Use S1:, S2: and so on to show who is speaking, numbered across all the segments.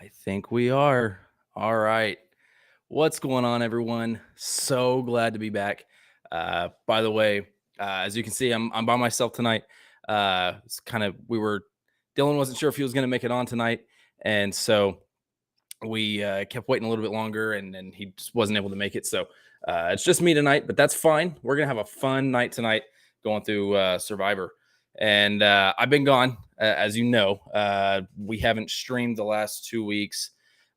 S1: I think we are. All right. What's going on, everyone? So glad to be back. By the way, as you can see, I'm by myself tonight. It's kind of Dylan wasn't sure if he was going to make it on tonight, and so we kept waiting a little bit longer, and then he just wasn't able to make it. So it's just me tonight, but that's fine. We're gonna have a fun night tonight going through Survivor, and I've been gone, as you know. We haven't streamed the last 2 weeks,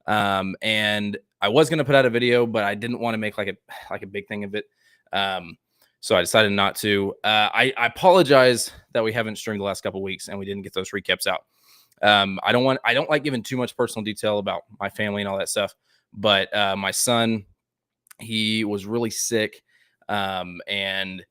S1: and I was gonna put out a video, but I didn't want to make like a big thing of it. Um, so I decided not to. I apologize that we haven't streamed the last couple weeks and we didn't get those recaps out. I don't like giving too much personal detail about my family and all that stuff, but my son, he was really sick, and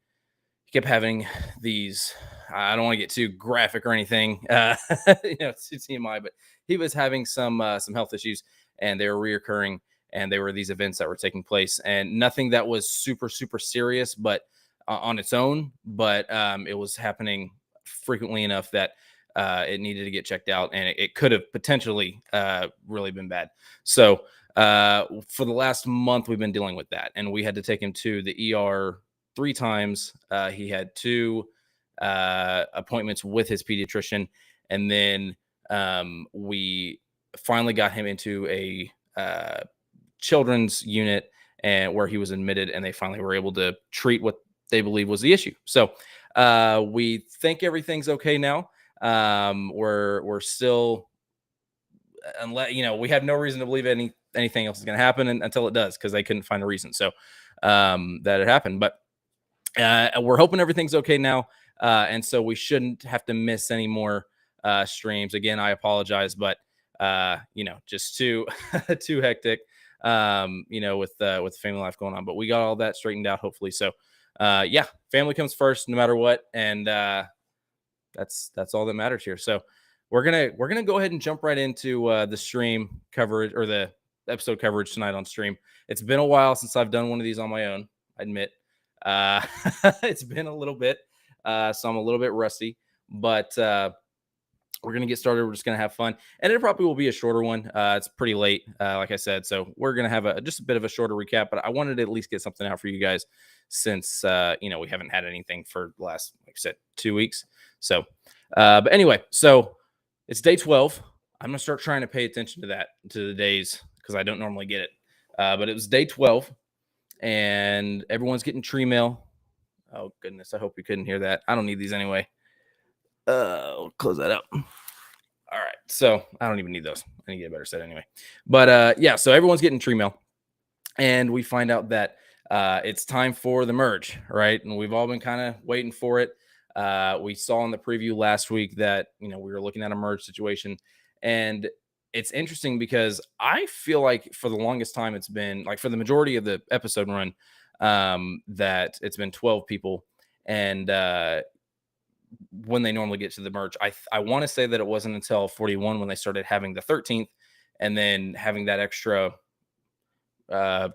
S1: he kept having these. I don't want to get too graphic or anything, it's TMI, but he was having some health issues, and they were reoccurring, and they were these events that were taking place, and nothing that was super serious, but on its own, but it was happening frequently enough that it needed to get checked out, and it could have potentially really been bad. So for the last month, we've been dealing with that, and we had to take him to the ER 3 times. He had 2 appointments with his pediatrician, and then we finally got him into a children's unit, and where he was admitted, and they finally were able to treat what they believe was the issue. So we think everything's okay now. We're still, unless we have no reason to believe anything else is going to happen until it does, because they couldn't find a reason. So that it happened, but we're hoping everything's okay now, and so we shouldn't have to miss any more streams. Again, I apologize, but just too too hectic, with family life going on. But we got all that straightened out, hopefully. So yeah, family comes first no matter what, and that's all that matters here. So we're gonna go ahead and jump right into the stream coverage, or the episode coverage tonight on stream. It's been a while since I've done one of these on my own, I admit. It's been a little bit, so I'm a little bit rusty, but we're gonna get started. We're just gonna have fun, and it probably will be a shorter one. It's pretty late, like I said, so we're gonna have just a bit of a shorter recap. But I wanted to at least get something out for you guys, since we haven't had anything for the last, like I said, 2 weeks. So, but anyway, so it's day 12. I'm gonna start trying to pay attention to the days, because I don't normally get it. But it was day 12, and everyone's getting tree mail. Oh goodness, I hope you couldn't hear that. I don't need these anyway. I'll close that up. All right, so I don't even need those. I need to get a better set anyway. But yeah, so everyone's getting tree mail, and we find out that it's time for the merge, right? And we've all been kind of waiting for it. We saw in the preview last week that we were looking at a merge situation, and it's interesting because I feel like for the longest time it's been, like, for the majority of the episode run, that it's been 12 people, and when they normally get to the merge, I want to say that it wasn't until 41 when they started having the 13th, and then having that extra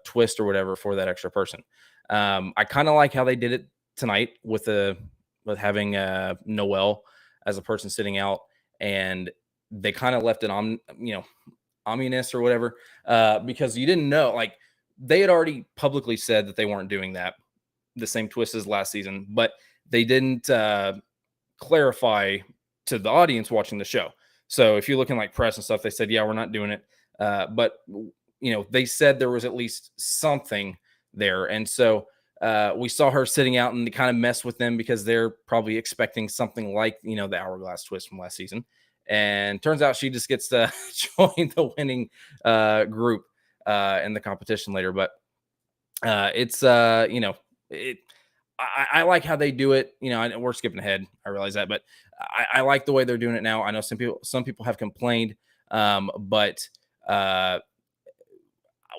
S1: twist or whatever for that extra person. I kind of like how they did it tonight with having Noel as a person sitting out, and they kind of left it on, ominous or whatever, because you didn't know, like, they had already publicly said that they weren't doing that, the same twist as last season, but they didn't clarify to the audience watching the show. So if you look in like press and stuff, they said, yeah, we're not doing it. But they said there was at least something there. And so we saw her sitting out, and kind of mess with them because they're probably expecting something like, the hourglass twist from last season. And turns out she just gets to join the winning group in the competition later. But I like how they do it. We're skipping ahead, I realize that, but I like the way they're doing it now. I know some people have complained, but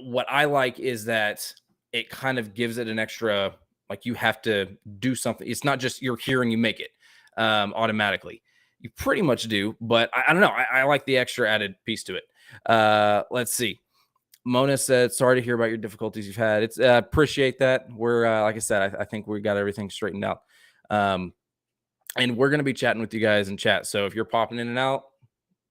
S1: what I like is that it kind of gives it an extra, like, you have to do something. It's not just you're here and you make it automatically. You pretty much do, but I don't know. I like the extra added piece to it. Let's see. Mona said, sorry to hear about your difficulties you've had. It's appreciate that. We're like I said, I think we got everything straightened out. And we're going to be chatting with you guys in chat. So if you're popping in and out,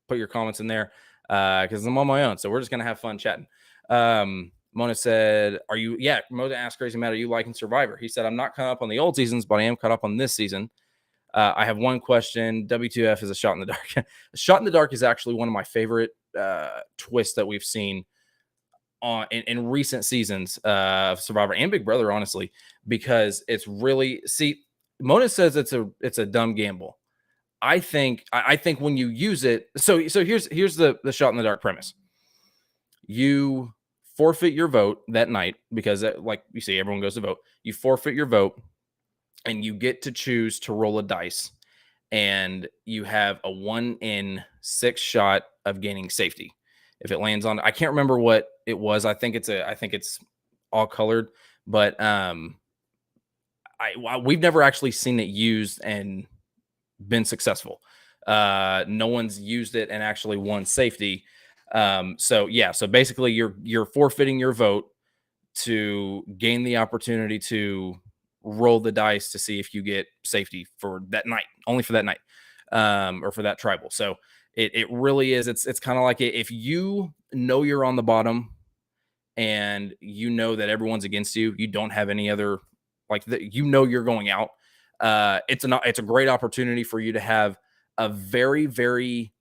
S1: put your comments in there. because I'm on my own. So we're just gonna have fun chatting. Mona said, "Are you?" Yeah, Mona asked Crazy Matt, "Are you liking Survivor?" He said, "I'm not caught up on the old seasons, but I am caught up on this season. I have one question. W2F is a shot in the dark. A shot in the dark is actually one of my favorite twists that we've seen in recent seasons of Survivor and Big Brother, honestly, because it's really Mona says it's a dumb gamble. I think when you use it, so here's the shot in the dark premise. You forfeit your vote that night because like you see, everyone goes to vote. You forfeit your vote, and you get to choose to roll a dice, and you have a 1 in 6 shot of gaining safety. If it lands on, I can't remember what it was. I think it's all colored, but we've never actually seen it used and been successful. No one's used it and actually won safety. So yeah, so basically you're forfeiting your vote to gain the opportunity to roll the dice to see if you get safety for that night, only for that night, or for that tribal. So it really is. It's kind of like if you know you're on the bottom and you know that everyone's against you, you don't have any other you know you're going out. It's a great opportunity for you to have a very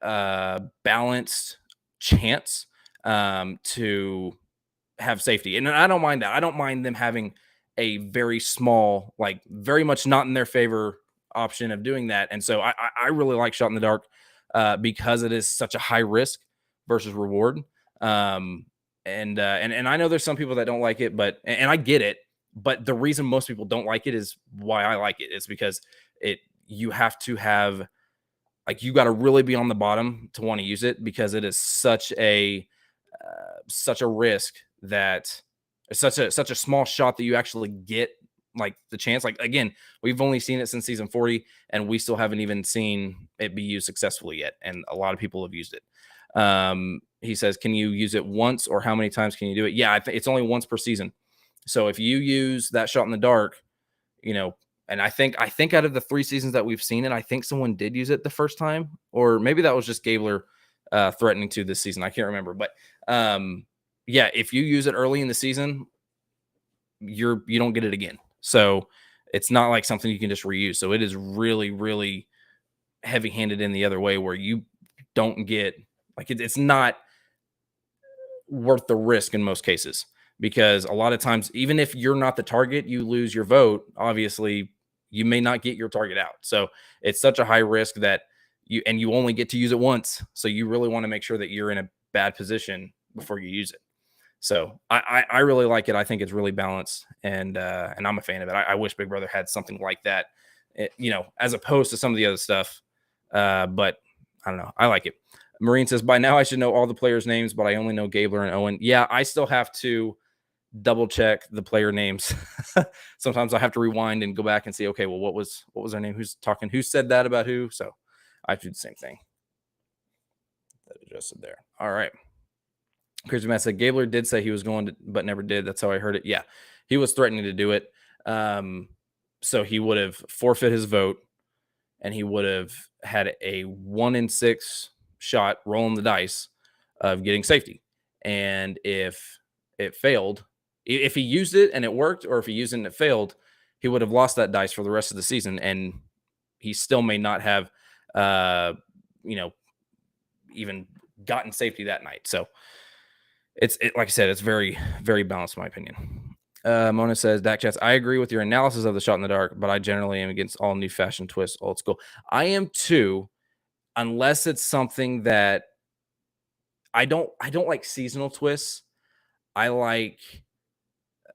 S1: balanced chance to have safety. And I don't mind that. I don't mind them having a very small, like very much not in their favor option of doing that. And so I really like Shot in the Dark because it is such a high risk versus reward. And I know there's some people that don't like it, but and I get it. But the reason most people don't like it is why I like it. It's because you have to have you got to really be on the bottom to want to use it because it is such a risk that it's such a small shot that you actually get the chance. Like again, we've only seen it since season 40, and we still haven't even seen it be used successfully yet. And a lot of people have used it. He says, "Can you use it once, or how many times can you do it?" Yeah, it's only once per season. So if you use that shot in the dark, you know, and I think out of the 3 seasons that we've seen it, I think someone did use it the first time, or maybe that was just Gabler threatening to this season. I can't remember, but yeah, if you use it early in the season, you don't get it again. So it's not like something you can just reuse. So it is really heavy-handed in the other way where you don't get it's not worth the risk in most cases because a lot of times, even if you're not the target, you lose your vote. Obviously, you may not get your target out. So it's such a high risk that you only get to use it once. So you really want to make sure that you're in a bad position before you use it. So I really like it. I think it's really balanced, and I'm a fan of it. I wish Big Brother had something like that, as opposed to some of the other stuff. But I don't know. I like it. Marine says, "By now I should know all the players' names, but I only know Gabler and Owen." Yeah, I still have to double check the player names. Sometimes I have to rewind and go back and see, okay, well, what was their name? Who's talking? Who said that about who? So I have to do the same thing. That adjusted there. All right. Crazy Matt said Gabler did say he was going to, but never did. That's how I heard it. Yeah, he was threatening to do it. So he would have forfeit his vote, and he would have had a 1 in 6 shot rolling the dice of getting safety. And if it failed, if he used it and it worked, or if he used it and it failed, he would have lost that dice for the rest of the season, and he still may not have, even gotten safety that night. So it's like I said, it's very balanced, in my opinion. Mona says, Dak Chats, I agree with your analysis of the shot in the dark, but I generally am against all new fashion twists, old school. I am too, unless it's something that I don't like seasonal twists. I like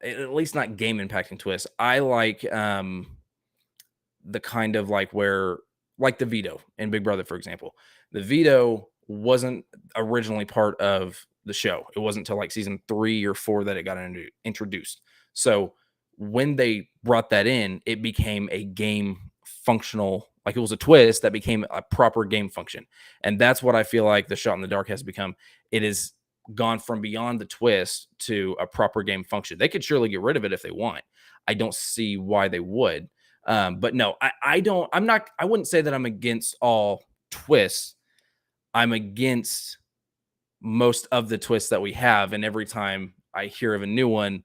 S1: at least not game impacting twists. I like the kind of where the veto in Big Brother, for example. The veto wasn't originally part of the show. It wasn't until season 3 or 4 that it got introduced. So when they brought that in, it became a game functional, it was a twist that became a proper game function. And that's what I feel like the shot in the dark has become. It is gone from beyond the twist to a proper game function. They could surely get rid of it if they want. I don't see why they would. But no, I wouldn't say that I'm against all twists. I'm against most of the twists that we have. And every time I hear of a new one,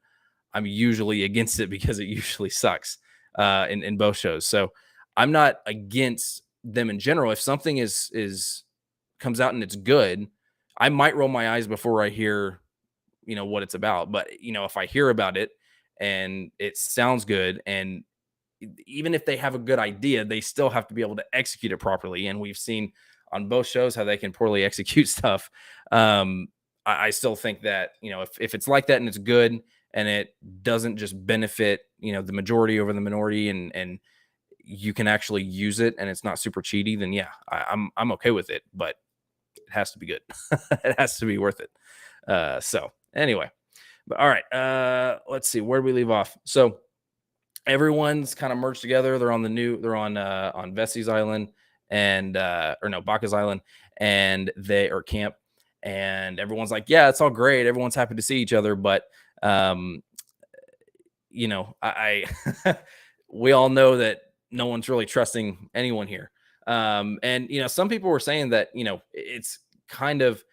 S1: I'm usually against it because it usually sucks in both shows. So I'm not against them in general. If something is comes out and it's good, I might roll my eyes before I hear, what it's about. But if I hear about it and it sounds good, and even if they have a good idea, they still have to be able to execute it properly. And we've seen on both shows how they can poorly execute stuff. I still think that, if it's like that and it's good and it doesn't just benefit, the majority over the minority, and you can actually use it and it's not super cheaty, then yeah, I'm okay with it. But it has to be good. It has to be worth it. So anyway, but all right, let's see, where do we leave off? So everyone's kind of merged together. They're on Vessi's island, and or no, Baca's island, and they are camp, and everyone's like, yeah, it's all great. Everyone's happy to see each other, but um, I we all know that no one's really trusting anyone here. And some people were saying that it's kind of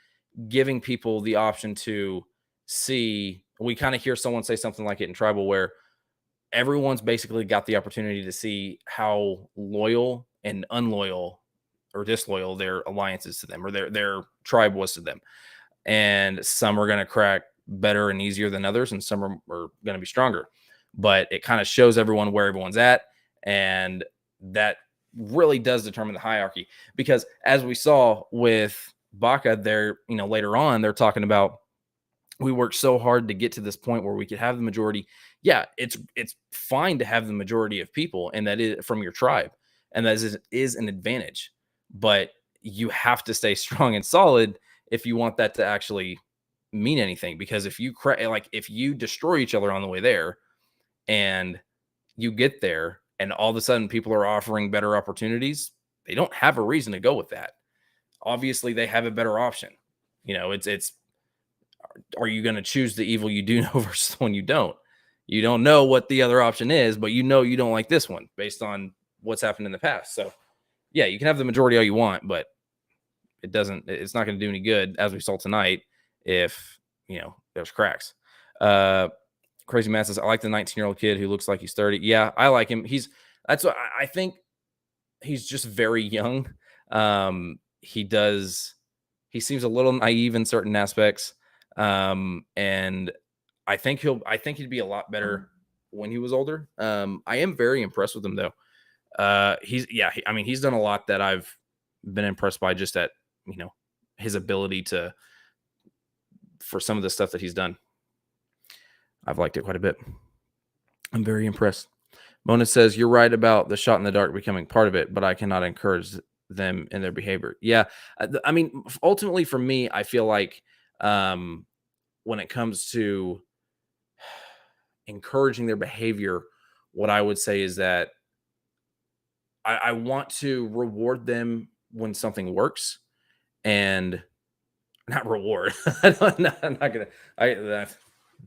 S1: giving people the option to see. We kind of hear someone say something like it in Tribal, where everyone's basically got the opportunity to see how loyal and unloyal or disloyal their alliances to them, or their tribe was to them. And some are going to crack better and easier than others, and some are going to be stronger. But it kind of shows everyone where everyone's at, and that really does determine the hierarchy. Because as we saw with Baca, there, later on, they're talking about, we worked so hard to get to this point where we could have the majority. Yeah, it's fine to have the majority of people, and that is from your tribe, and that is an advantage. But you have to stay strong and solid if you want that to actually mean anything. Because if you destroy each other on the way there, and you get there, and all of a sudden people are offering better opportunities, they don't have a reason to go with that. Obviously, they have a better option. It's are you going to choose the evil you do know versus the one you don't? You don't know what the other option is, but you don't like this one based on what's happened in the past. So yeah, you can have the majority all you want, but it's not going to do any good, as we saw tonight, if there's cracks. Crazy Man says, I like the 19-year-old kid who looks like he's 30. Yeah, I like him. That's what I think. He's just very young. He seems a little naive in certain aspects. And I think he'd be a lot better when he was older. I am very impressed with him though. He's done a lot that I've been impressed by, just at, his ability for some of the stuff that he's done. I've liked it quite a bit. I'm very impressed. Mona says, you're right about the shot in the dark becoming part of it, but I cannot encourage them in their behavior. Yeah. Ultimately for me, I feel like, when it comes to encouraging their behavior, what I would say is that I want to reward them when something works, and not reward. I'm not gonna.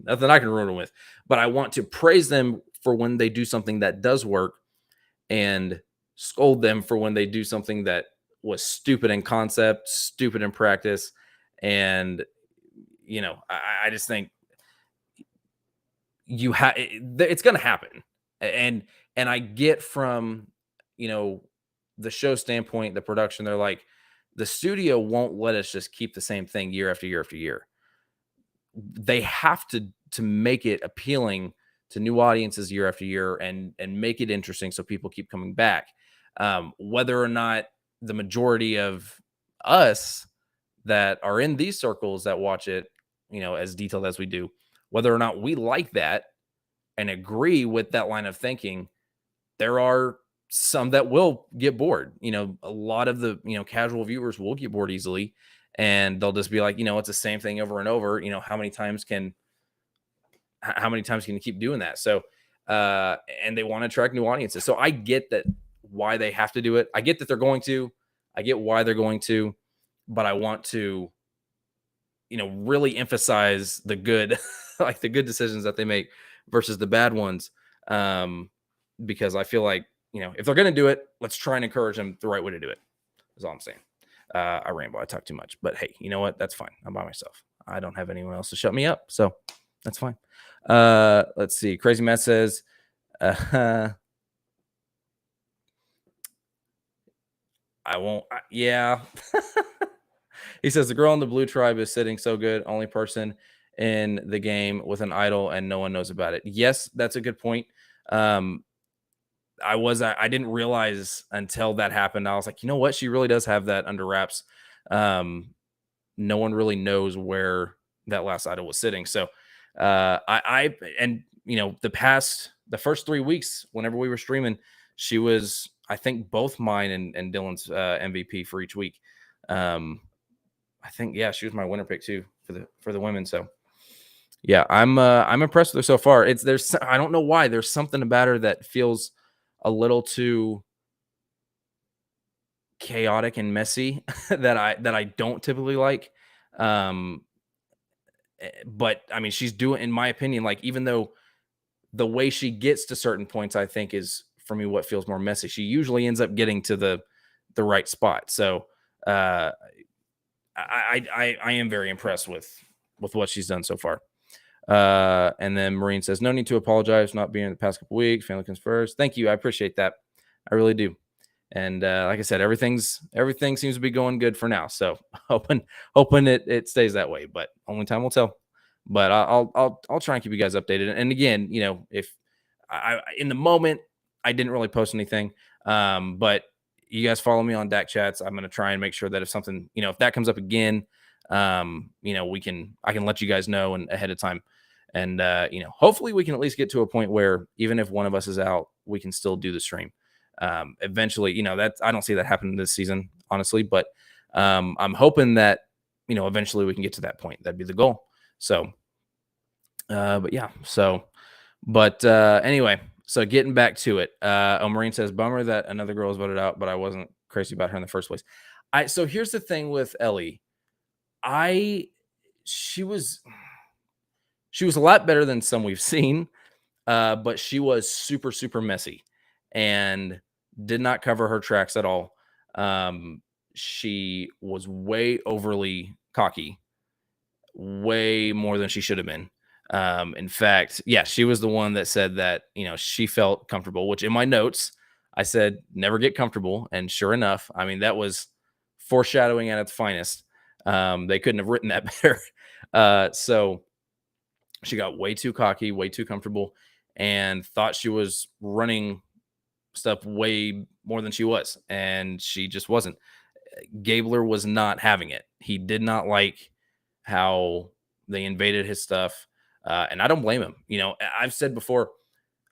S1: Nothing I can ruin them with, but I want to praise them for when they do something that does work, and scold them for when they do something that was stupid in concept, stupid in practice. And I just think it's going to happen. And I get from the show standpoint, the production, they're like, the studio won't let us just keep the same thing year after year after year. They have to make it appealing to new audiences year after year, and make it interesting so people keep coming back. Whether or not the majority of us that are in these circles that watch it, as detailed as we do, whether or not we like that and agree with that line of thinking, there are some that will get bored. A lot of the, casual viewers will get bored easily, and they'll just be like, it's the same thing over and over. How many times can you keep doing that? So, and they want to attract new audiences. So I get that, why they have to do it. I get that they're going to, I get why they're going to, but I want to, really emphasize the good, like the good decisions that they make versus the bad ones. Because I feel like, if they're going to do it, let's try and encourage them the right way to do it. Is all I'm saying. I ramble. I talk too much, but hey, you know what? That's fine. I'm by myself. I don't have anyone else to shut me up, so that's fine. Let's see. Crazy Matt says, uh, I won't. Yeah. He says the girl in the blue tribe is sitting so good. Only person in the game with an idol, and no one knows about it. Yes, that's a good point. Um, I didn't realize until that happened. I was like, you know what? She really does have that under wraps. Um, no one really knows where that last idol was sitting. So and the first 3 weeks, whenever we were streaming, she was, I think, both mine and Dylan's MVP for each week. I think, yeah, she was my winner pick too for the women. So yeah, I'm impressed with her so far. I don't know why, there's something about her that feels a little too chaotic and messy that I don't typically like. Um, but I mean, she's doing, in my opinion, like, even though the way she gets to certain points, I think, is for me what feels more messy. She usually ends up getting to the right spot. So uh, I am very impressed with what she's done so far. And then Marine says, no need to apologize for not being in the past couple weeks. Family comes first. Thank you. I appreciate that. I really do. And like I said, everything seems to be going good for now. So hoping it stays that way, but only time will tell. But I'll try and keep you guys updated. And again, if in the moment I didn't really post anything, but you guys follow me on DAC chats. I'm gonna try and make sure that if something, if that comes up again, I can let you guys know and ahead of time. And hopefully we can at least get to a point where even if one of us is out, we can still do the stream. Eventually, that I don't see that happening this season, honestly, but I'm hoping that eventually we can get to that point. That'd be the goal. So but yeah, anyway, so getting back to it, Marine says, bummer that another girl was voted out, but I wasn't crazy about her in the first place. So here's the thing with Ellie. I she was a lot better than some we've seen, but she was super, super messy and did not cover her tracks at all. She was way overly cocky, way more than she should have been. In fact, yeah, she was the one that said that, she felt comfortable, which in my notes, I said, never get comfortable. And sure enough, I mean, that was foreshadowing at its finest. They couldn't have written that better. So she got way too cocky, way too comfortable, and thought she was running stuff way more than she was. And she just wasn't. Gabler was not having it. He did not like how they invaded his stuff. And I don't blame him. I've said before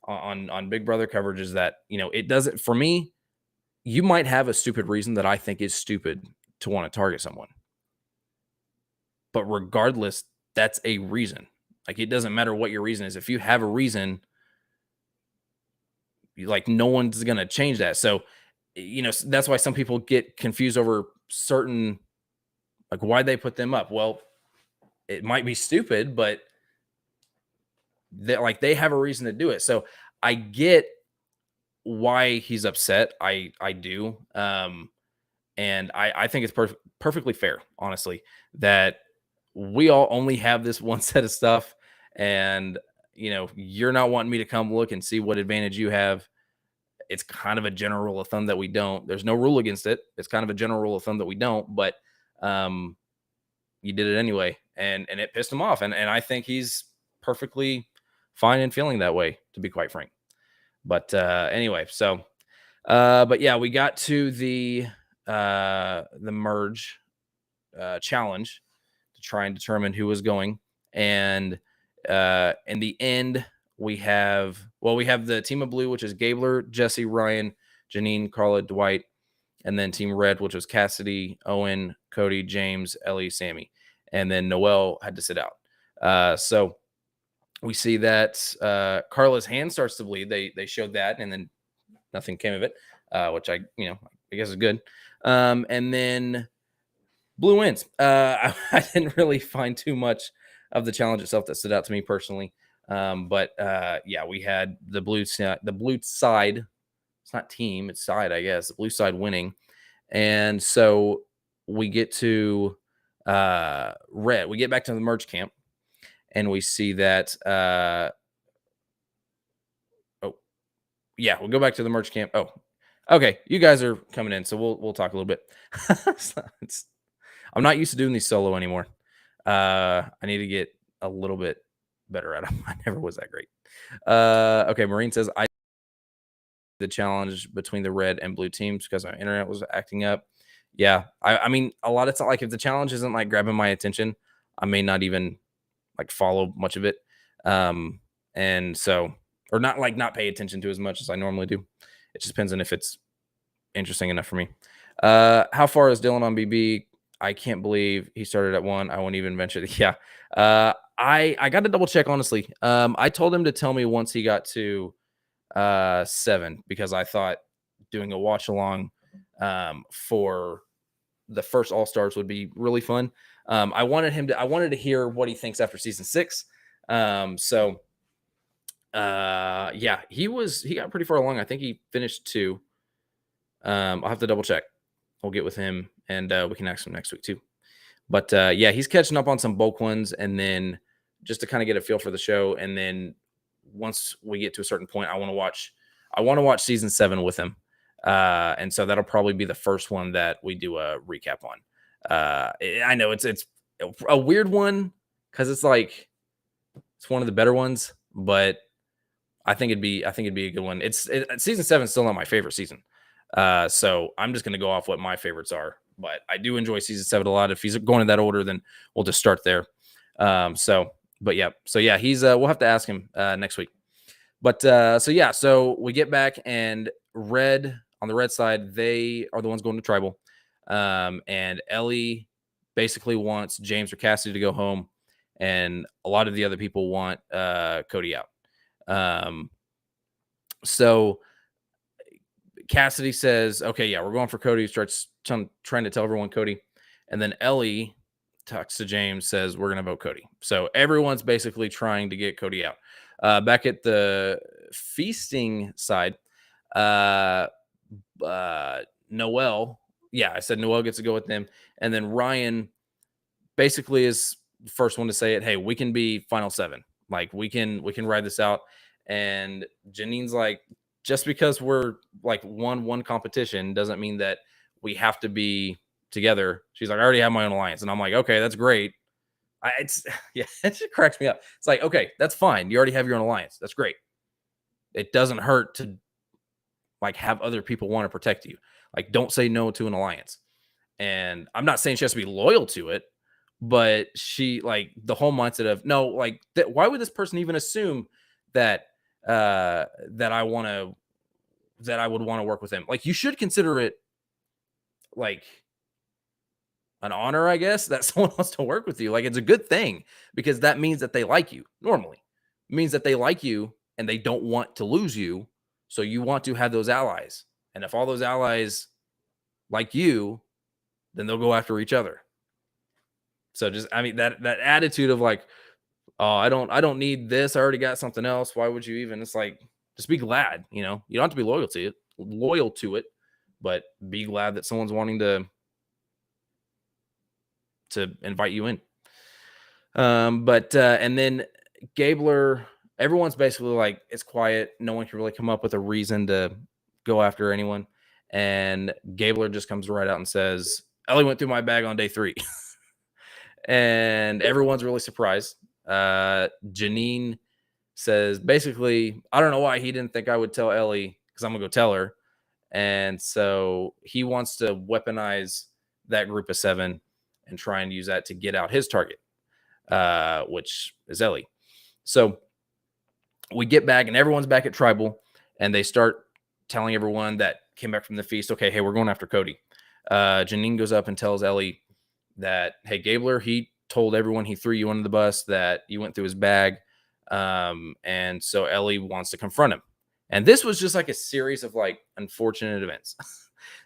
S1: on Big Brother coverages that, it doesn't, for me, you might have a stupid reason that I think is stupid to want to target someone. But regardless, that's a reason. Like, it doesn't matter what your reason is. If you have a reason, like, no one's going to change that. So, that's why some people get confused over certain, like, why they put them up. Well, it might be stupid, but they have a reason to do it. So I get why he's upset. I do. And I think it's perfectly fair, honestly, that we all only have this one set of stuff. And, you're not wanting me to come look and see what advantage you have. It's kind of a general rule of thumb that we don't. There's no rule against it. It's kind of a general rule of thumb that we don't, but you did it anyway. And it pissed him off. And I think he's perfectly fine in feeling that way, to be quite frank. But anyway, so but yeah, we got to the merge challenge to try and determine who was going. And in the end, we have the team of blue, which is Gabler, Jesse, Ryan, Janine, Carla, Dwight, and then team red, which was Cassidy, Owen, Cody, James, Ellie, Sammy, and then Noelle had to sit out. So we see that Carla's hand starts to bleed. They showed that, and then nothing came of it, which I guess is good. And then blue wins. I didn't really find too much of the challenge itself that stood out to me personally. But yeah, we had the blue side. It's not team, it's side, I guess. The blue side winning, and so we get to red. We get back to the merge camp, and we see that. Oh, yeah, we'll go back to the merge camp. Oh, okay, you guys are coming in, so we'll talk a little bit. I'm not used to doing these solo anymore. I need to get a little bit better at them. I never was that great. Okay, Marine says I the challenge between the red and blue teams because my internet was acting up. Yeah, I mean, a lot of time, like if the challenge isn't like grabbing my attention, I may not even like follow much of it. And so, or not pay attention to as much as I normally do. It just depends on if it's interesting enough for me. How far is Dylan on BB? I can't believe he started at 1. I won't even venture to, yeah. I got to double check, honestly. I told him to tell me once he got to 7 because I thought doing a watch along for the first All Stars would be really fun. I wanted to hear what he thinks after season 6. So yeah, he got pretty far along. I think he finished 2. I'll have to double check. We'll get with him and we can ask him next week too. But yeah, he's catching up on some bulk ones, and then just to kind of get a feel for the show. And then once we get to a certain point, I want to watch season 7 with him. And so that'll probably be the first one that we do a recap on. I know it's a weird one because it's one of the better ones, but I think it'd be a good one. Season 7 is still not my favorite season. So I'm just gonna go off what my favorites are. But I do enjoy season 7 a lot. If he's going in that order, then we'll just start there. So yeah, he's we'll have to ask him next week. But so we get back, and on the red side, they are the ones going to tribal. And Ellie basically wants James or Cassidy to go home, and a lot of the other people want Cody out. So Cassidy says, okay, yeah, we're going for Cody. Starts trying to tell everyone Cody. And then Ellie talks to James, says, we're going to vote Cody. So everyone's basically trying to get Cody out. Back at the feasting side, Noel, yeah, I said Noel gets to go with them. And then Ryan basically is the first one to say it. Hey, we can be final 7. Like we can ride this out. And Janine's like, just because we're like one competition doesn't mean that we have to be together. She's like, I already have my own alliance. And I'm like, okay, that's great. It just cracks me up. It's like, okay, that's fine. You already have your own alliance. That's great. It doesn't hurt to like have other people want to protect you. Like, don't say no to an alliance. And I'm not saying she has to be loyal to it, but she like the whole mindset of no, like why would this person even assume that that I would want to work with him? Like, you should consider it like an honor, I guess, that someone wants to work with you. Like, it's a good thing because that means that they like you. Normally, it means that they like you and they don't want to lose you. So you want to have those allies. And if all those allies like you, then they'll go after each other. So just, I mean, that attitude of like, oh, I don't need this. I already got something else. Why would you even? It's like, just be glad, you don't have to be loyal to it, but be glad that someone's wanting to invite you in. And then Gabler, everyone's basically like, it's quiet. No one can really come up with a reason to go after anyone. And Gabler just comes right out and says, Ellie went through my bag on day 3. And everyone's really surprised. Janine says, basically, I don't know why he didn't think I would tell Ellie because I'm going to go tell her. And so he wants to weaponize that group of 7 and try and use that to get out his target, which is Ellie. So we get back and everyone's back at tribal and they start telling everyone that came back from the feast, okay, hey, we're going after Cody. Janine goes up and tells Ellie that, hey, Gabler, he told everyone he threw you under the bus, that you went through his bag. And so Ellie wants to confront him. And this was just like a series of like unfortunate events.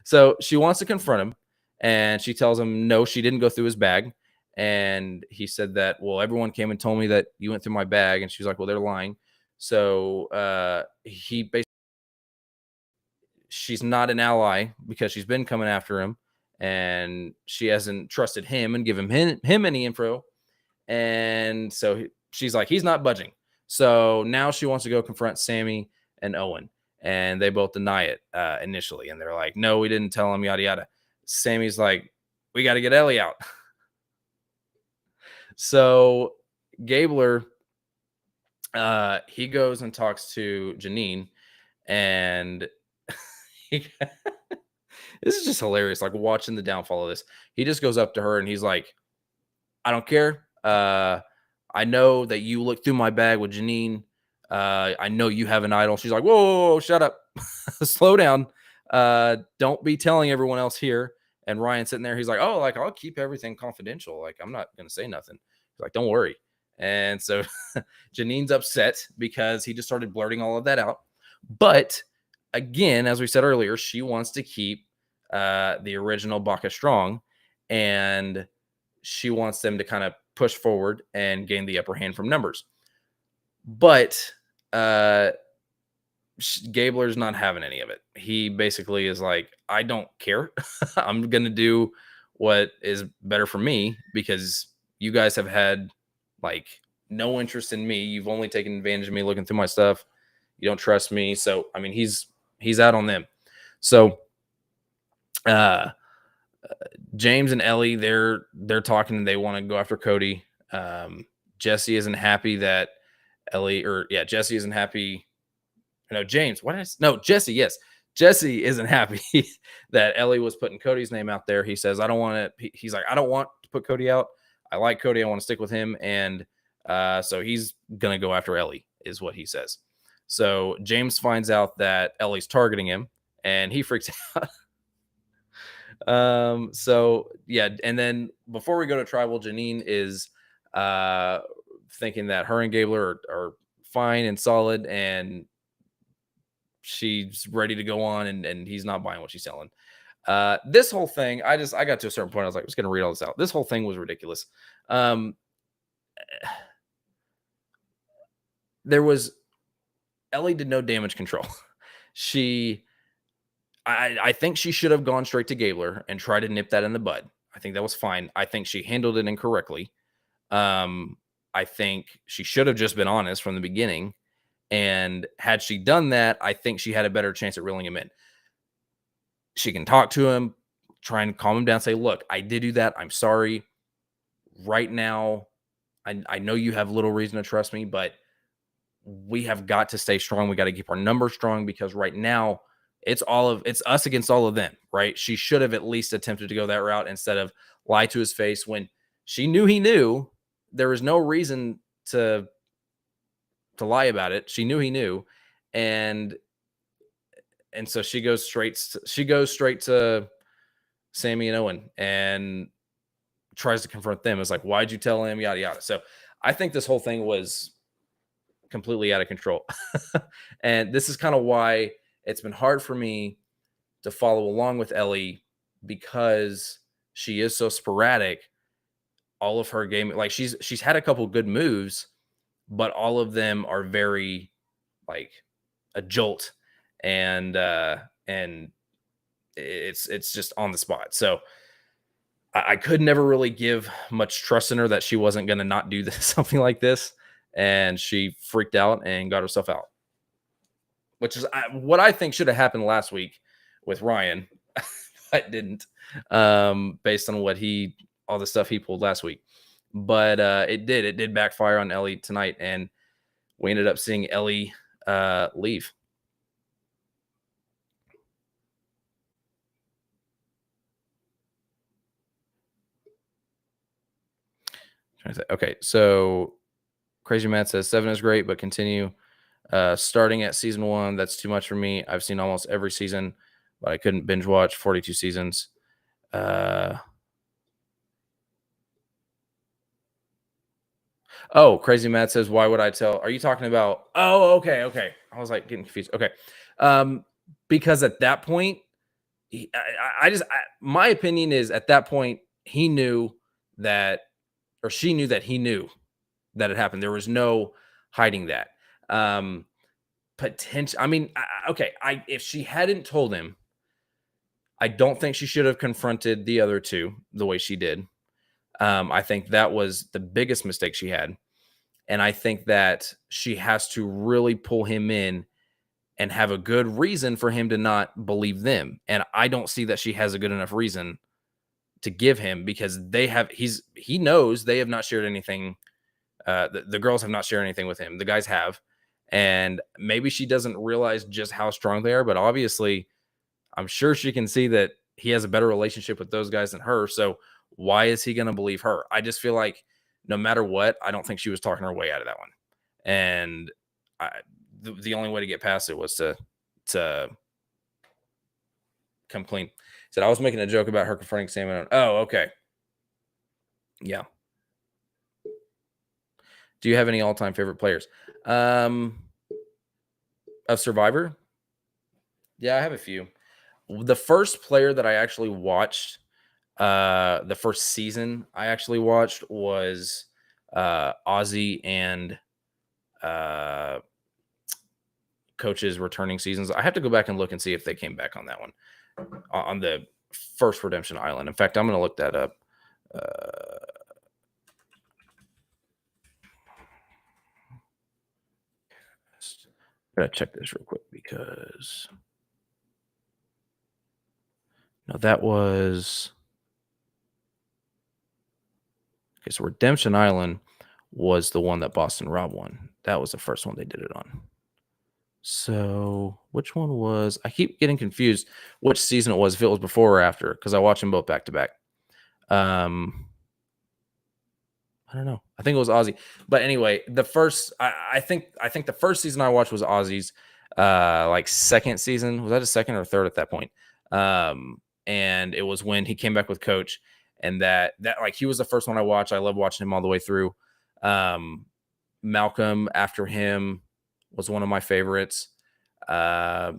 S1: So she wants to confront him and she tells him, no, she didn't go through his bag. And he said that, well, everyone came and told me that you went through my bag. And she's like, well, they're lying. So he basically, she's not an ally because she's been coming after him. and she hasn't trusted him and give him any info. And so she's like, he's not budging. So now she wants to go confront Sammy and Owen, and they both deny it initially, and they're like, no, we didn't tell him, yada yada. Sammy's like, we got to get Ellie out. So Gabler, he goes and talks to Janine, and he, this is just hilarious. Like watching the downfall of this, he just goes up to her and he's like, I don't care. I know that you looked through my bag with Janine. I know you have an idol. She's like, whoa, whoa, whoa, shut up. Slow down. Don't be telling everyone else here. And Ryan's sitting there. He's like, oh, like, I'll keep everything confidential. Like, I'm not going to say nothing. He's like, don't worry. And so Janine's upset because he just started blurting all of that out. But again, as we said earlier, she wants to keep the original Baka strong. And she wants them to kind of push forward and gain the upper hand from numbers. But Gabler's not having any of it. He basically is like, I don't care. I'm going to do what is better for me because you guys have had like no interest in me. You've only taken advantage of me looking through my stuff. You don't trust me. So, I mean, he's out on them. So, James and Ellie, they're talking and they want to go after Cody. Jesse isn't happy that Jesse isn't happy. No, James. Jesse. Yes, Jesse isn't happy that Ellie was putting Cody's name out there. He says, I don't want to. He's like, I don't want to put Cody out. I like Cody. I want to stick with him. And so he's gonna go after Ellie, is what he says. So James finds out that Ellie's targeting him, and he freaks out. So yeah, and then before we go to tribal, Janine is thinking that her and Gabler are fine and solid, and she's ready to go on, and he's not buying what she's selling. This whole thing, I got to a certain point, I was like, I'm just gonna read all this out. This whole thing was ridiculous. There was Ellie did no damage control. I think she should have gone straight to Gabler and tried to nip that in the bud. I think that was fine. I think she handled it incorrectly. I think she should have just been honest from the beginning. And had she done that, I think she had a better chance at reeling him in. She can talk to him, try and calm him down, say, look, I did do that. I'm sorry. Right now, I know you have little reason to trust me, but we have got to stay strong. We got to keep our numbers strong because right now it's us against all of them, right? She should have at least attempted to go that route instead of lie to his face when she knew he knew. There was no reason to lie about it. She knew he knew. And so she goes straight to Sammy and Owen and tries to confront them. It's like, why'd you tell him? Yada yada. So I think this whole thing was completely out of control. And this is kind of why it's been hard for me to follow along with Ellie because she is so sporadic. All of her game, like she's had a couple good moves, but all of them are very like a jolt, and it's just on the spot. So I could never really give much trust in her that she wasn't going to not do this, something like this, and she freaked out and got herself out, which is what I think should have happened last week with Ryan. But didn't, based on all the stuff he pulled last week. But it did backfire on Ellie tonight, and we ended up seeing Ellie leave. Okay, so Crazy Matt says 7 is great, but continue. Starting at season 1, that's too much for me. I've seen almost every season, but I couldn't binge watch 42 seasons. Oh, Crazy Matt says, why would I tell? Are you talking about? Oh, okay. I was like getting confused. Okay. Because at that point, my opinion is at that point, he knew that, or she knew that he knew that it happened. There was no hiding that. Potential. I mean, okay. If she hadn't told him, I don't think she should have confronted the other two the way she did. I think that was the biggest mistake she had. And I think that she has to really pull him in and have a good reason for him to not believe them. And I don't see that she has a good enough reason to give him because he knows they have not shared anything. The girls have not shared anything with him. The guys have. And maybe she doesn't realize just how strong they are, but obviously I'm sure she can see that he has a better relationship with those guys than her. So why is he going to believe her? I just feel like no matter what, I don't think she was talking her way out of that one. And the only way to get past it was to come clean. Said I was making a joke about her confronting Sam. Oh, okay, yeah. Do you have any all-time favorite players um, of Survivor? Yeah, I have a few. The first player that I actually watched, the first season I actually watched was Ozzy and uh, Coach's returning seasons. I have to go back and look and see if they came back on that one on the first Redemption Island. In fact, I'm going to look that up. Gotta check this real quick because no, that was okay. So Redemption Island was the one that Boston Rob won. That was the first one they did it on. So which one was? I keep getting confused which season it was. If it was before or after, because I watch them both back to back. I don't know. I think it was Ozzy. But anyway, the first I think the first season I watched was Ozzy's like second season. Was that a second or third at that point? And it was when he came back with Coach and that like he was the first one I watched. I love watching him all the way through. Um Malcolm after him was one of my favorites. I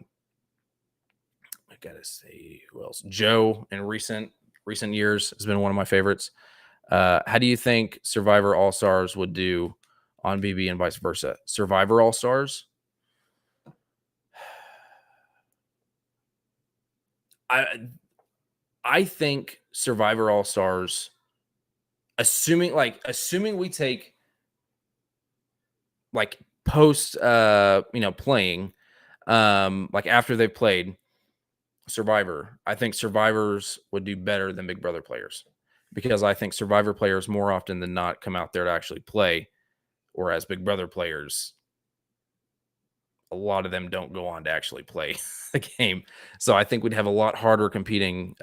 S1: gotta say who else? Joe in recent years has been one of my favorites. How do you think Survivor All Stars would do on BB and vice versa? Survivor All Stars, I I think Survivor All Stars, assuming we take like post playing, like after they've played Survivor, I think survivors would do better than Big Brother players because I think Survivor players more often than not come out there to actually play, whereas Big Brother players, a lot of them don't go on to actually play the game. So I think we'd have a lot harder competing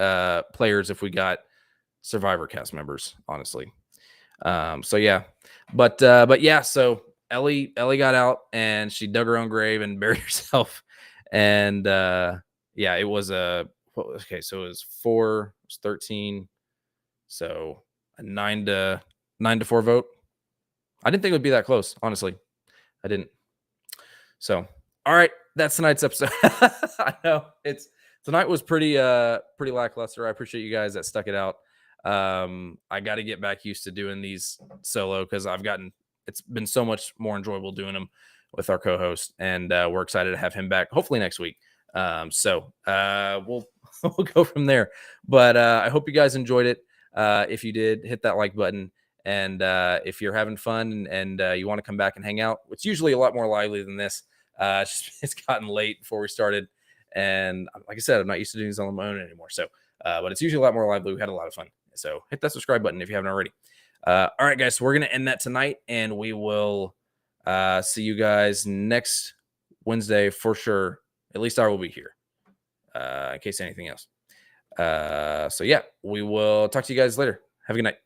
S1: players if we got Survivor cast members, honestly. So yeah, but yeah, so Ellie got out and she dug her own grave and buried herself, and yeah, it was okay. So it was 13, so a 9-4 vote. I didn't think it would be that close, honestly. I didn't. So, all right, that's tonight's episode. I know tonight was pretty lackluster. I appreciate you guys that stuck it out. I got to get back used to doing these solo because it's been so much more enjoyable doing them with our co-host, and we're excited to have him back hopefully next week. We'll we'll go from there. But I hope you guys enjoyed it. If you did, hit that like button. And if you're having fun and you want to come back and hang out, it's usually a lot more lively than this. It's gotten late before we started. And like I said, I'm not used to doing this on my own anymore. So, but it's usually a lot more lively. We had a lot of fun. So hit that subscribe button if you haven't already. All right, guys. So we're going to end that tonight. And we will see you guys next Wednesday for sure. At least I will be here in case anything else. So, yeah, we will talk to you guys later. Have a good night.